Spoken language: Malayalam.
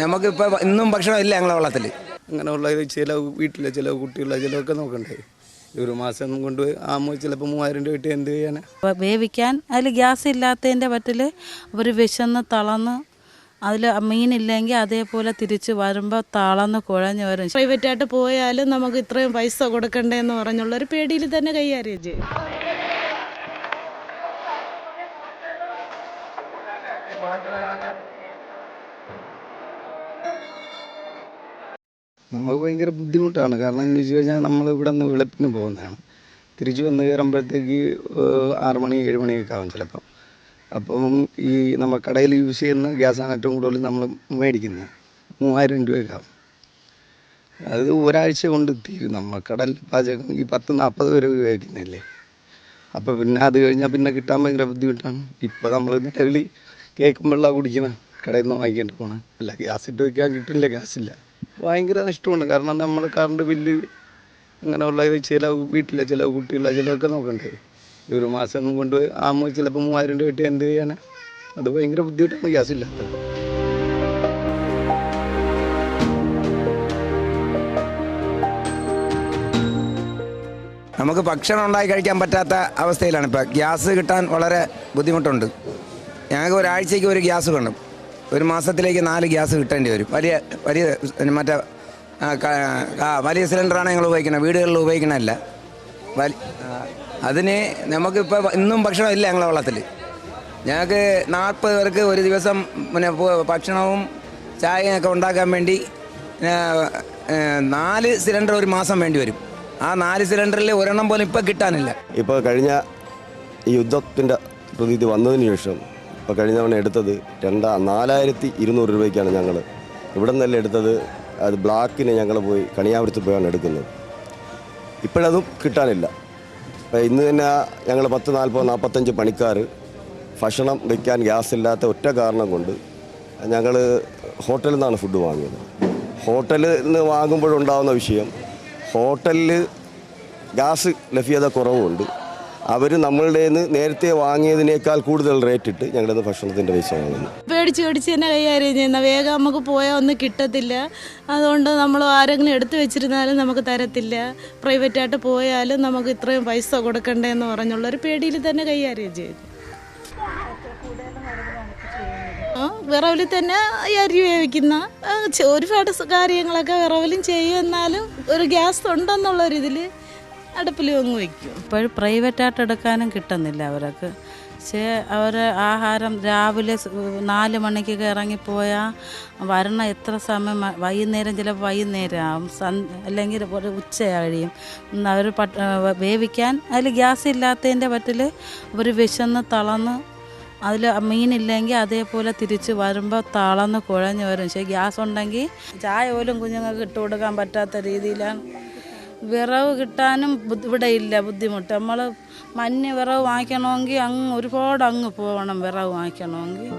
നമുക്കിപ്പോൾ ഇന്നും ഭക്ഷണമില്ല ഞങ്ങളെ വള്ളത്തിൽ. അങ്ങനെയുള്ള ചില വീട്ടിലെ ചില കുട്ടികളെ ചിലവൊക്കെ നോക്കണ്ടേ. ഒരു മാസം കൊണ്ട് ആകുമ്പോൾ ചിലപ്പോൾ 3000 രൂപ കിട്ടി എന്ത് ചെയ്യാനാ. വേവിക്കാൻ അതിൽ ഗ്യാസ് ഇല്ലാത്തതിൻ്റെ പറ്റിൽ അവർ വിശന്ന് തളർന്ന് അതിൽ മീനില്ലെങ്കിൽ അതേപോലെ തിരിച്ച് വരുമ്പോൾ തളർന്ന് കുഴഞ്ഞ് വരും. പ്രൈവറ്റായിട്ട് പോയാലും നമുക്ക് ഇത്രയും പൈസ കൊടുക്കണ്ടേന്ന് പറഞ്ഞുള്ളൊരു പേടിയിൽ തന്നെ കൈകാര്യം ചെയ്യും. നമുക്ക് ഭയങ്കര ബുദ്ധിമുട്ടാണ്. കാരണം എന്ന് വെച്ച് കഴിഞ്ഞാൽ നമ്മൾ ഇവിടെ നിന്ന് വെളുപ്പിന് പോകുന്നതാണ്. തിരിച്ചു വന്ന് കയറുമ്പോഴത്തേക്ക് 6 മണി 7 മണിയൊക്കെ ആവും ചിലപ്പം. അപ്പം ഈ നമ്മൾ കടയിൽ യൂസ് ചെയ്യുന്ന ഗ്യാസാണ് ഏറ്റവും കൂടുതൽ നമ്മൾ മേടിക്കുന്നത്. 3000 രൂപയൊക്കെ ആവും. അത് ഒരാഴ്ച കൊണ്ട് തീരും. നമ്മൾ കടൽ പാചകം ഈ 10-40 പേര് ഉപയോഗിക്കുന്നില്ലേ. അപ്പോൾ പിന്നെ അത് കഴിഞ്ഞാൽ പിന്നെ കിട്ടാൻ ഭയങ്കര ബുദ്ധിമുട്ടാണ്. ഇപ്പോൾ നമ്മൾ നിലവിൽ കേൾക്കുമ്പോഴാണ് കുടിക്കണം, കടയിൽ നിന്ന് വാങ്ങിക്കേണ്ടി പോകണം. അല്ല, ഗ്യാസ് ഇട്ട് വയ്ക്കാൻ കിട്ടില്ല, ഗ്യാസില്ല. ഭയങ്കര നഷ്ടമാണ്. കാരണം നമ്മൾ കറണ്ട് ബില്ല് അങ്ങനെയുള്ള ചില വീട്ടിലെ ചില കുട്ടികളെ ചിലവൊക്കെ നോക്കണ്ടേ. ഒരു മാസം കൊണ്ട് ആകുമ്പോൾ ചിലപ്പോൾ 3000 രൂപ കിട്ടി എന്ത് ചെയ്യാനാ. അത് ഭയങ്കര ബുദ്ധിമുട്ടാണ് ഗ്യാസ് ഇല്ലാത്തത്. നമുക്ക് ഭക്ഷണം ഉണ്ടാക്കി കഴിക്കാൻ പറ്റാത്ത അവസ്ഥയിലാണ് ഇപ്പോൾ. ഗ്യാസ് കിട്ടാൻ വളരെ ബുദ്ധിമുട്ടുണ്ട്. ഞങ്ങൾക്ക് ഒരാഴ്ചയ്ക്ക് ഒരു ഗ്യാസ് വേണം. ഒരു മാസത്തിലേക്ക് 4 ഗ്യാസ് കിട്ടേണ്ടി വരും. വലിയ മറ്റേ വലിയ സിലിണ്ടറാണ് ഞങ്ങൾ ഉപയോഗിക്കുന്നത്, വീടുകളിൽ ഉപയോഗിക്കണമല്ല. അതിന് നമുക്കിപ്പോൾ ഇന്നും ഭക്ഷണമില്ല ഞങ്ങളെ വള്ളത്തിൽ. ഞങ്ങൾക്ക് 40 പേർക്ക് ഒരു ദിവസം പിന്നെ ഭക്ഷണവും ചായയൊക്കെ ഉണ്ടാക്കാൻ വേണ്ടി 4 സിലിണ്ടർ ഒരു മാസം വേണ്ടി വരും. ആ 4 സിലിണ്ടറിൽ ഒരെണ്ണം പോലും ഇപ്പോൾ കിട്ടാനില്ല. ഇപ്പോൾ കഴിഞ്ഞ ഈ യുദ്ധത്തിൻ്റെ പ്രതീതി വന്നതിന് ശേഷം ഇപ്പോൾ കഴിഞ്ഞ തവണ എടുത്തത് 4200 രൂപയ്ക്കാണ് ഞങ്ങൾ ഇവിടെ നിന്നല്ല എടുത്തത്. അത് ബ്ലാക്കിന് ഞങ്ങൾ പോയി കണിയാപുരത്ത് പോയാണ് എടുക്കുന്നത്. ഇപ്പോഴതും കിട്ടാനില്ല. അപ്പോൾ ഇന്ന് തന്നെ ഞങ്ങൾ 40-45 പണിക്കാർ ഭക്ഷണം വയ്ക്കാൻ ഗ്യാസ് ഇല്ലാത്ത ഒറ്റ കാരണം കൊണ്ട് ഞങ്ങൾ ഹോട്ടലിൽ നിന്നാണ് ഫുഡ് വാങ്ങിയത്. ഹോട്ടലിൽ നിന്ന് വാങ്ങുമ്പോഴുണ്ടാകുന്ന വിഷയം, ഹോട്ടലിൽ ഗ്യാസ് ലഭ്യത കുറവുണ്ട്. അവർ നമ്മളുടെ നിന്ന് നേരത്തെ വാങ്ങിയതിനേക്കാൾ കൂടുതൽ റേറ്റ് ഇട്ട് ഞങ്ങളുടെ നിന്ന് ഭക്ഷണത്തിൻ്റെ പൈസ വാങ്ങുന്നു. പേടിച്ച് തന്നെ കൈകാര്യം ചെയ്യുന്ന, വേഗം നമുക്ക് പോയാൽ ഒന്നും കിട്ടത്തില്ല. അതുകൊണ്ട് നമ്മൾ ആരെങ്കിലും എടുത്തു വെച്ചിരുന്നാലും നമുക്ക് തരത്തില്ല. പ്രൈവറ്റായിട്ട് പോയാലും നമുക്ക് ഇത്രയും പൈസ കൊടുക്കണ്ടേന്ന് പറഞ്ഞുള്ളൊരു പേടിയിൽ തന്നെ കൈകാര്യം ചെയ്യും. വിറവിൽ തന്നെ അരി വേവിക്കുന്ന ഒരുപാട് കാര്യങ്ങളൊക്കെ വിറവിലും ചെയ്യും. എന്നാലും ഒരു ഗ്യാസ് ഉണ്ടെന്നുള്ളൊരിതിൽ അടുപ്പിൽ അങ്ങ് വയ്ക്കും. ഇപ്പോഴും പ്രൈവറ്റായിട്ട് എടുക്കാനും കിട്ടുന്നില്ല അവർക്ക്. പക്ഷേ അവർ ആഹാരം രാവിലെ 4 മണിക്കൊക്കെ ഇറങ്ങിപ്പോയാൽ വരണ എത്ര സമയം, വൈകുന്നേരം ചിലപ്പോൾ വൈകുന്നേരം ആവും, അല്ലെങ്കിൽ ഒരു ഉച്ച കഴിയും. അവർ വേവിക്കാൻ അതിൽ ഗ്യാസ് ഇല്ലാത്തതിൻ്റെ പറ്റിൽ അവർ വിശന്ന് തളർന്ന് അതിൽ മീനില്ലെങ്കിൽ അതേപോലെ തിരിച്ച് വരുമ്പോൾ തളർന്ന് കുഴഞ്ഞ് വരും. പക്ഷേ ഗ്യാസ് ഉണ്ടെങ്കിൽ ചായ പോലും കുഞ്ഞുങ്ങൾക്ക് ഇട്ട് കൊടുക്കാൻ പറ്റാത്ത രീതിയിലാണ്. വിറവ് കിട്ടാനും ഇവിടെ ഇല്ല, ബുദ്ധിമുട്ട്. നമ്മൾ മഞ്ഞ് വിറവ് വാങ്ങിക്കണമെങ്കിൽ ഒരുപാട് പോകണം വിറവ് വാങ്ങിക്കണമെങ്കിൽ.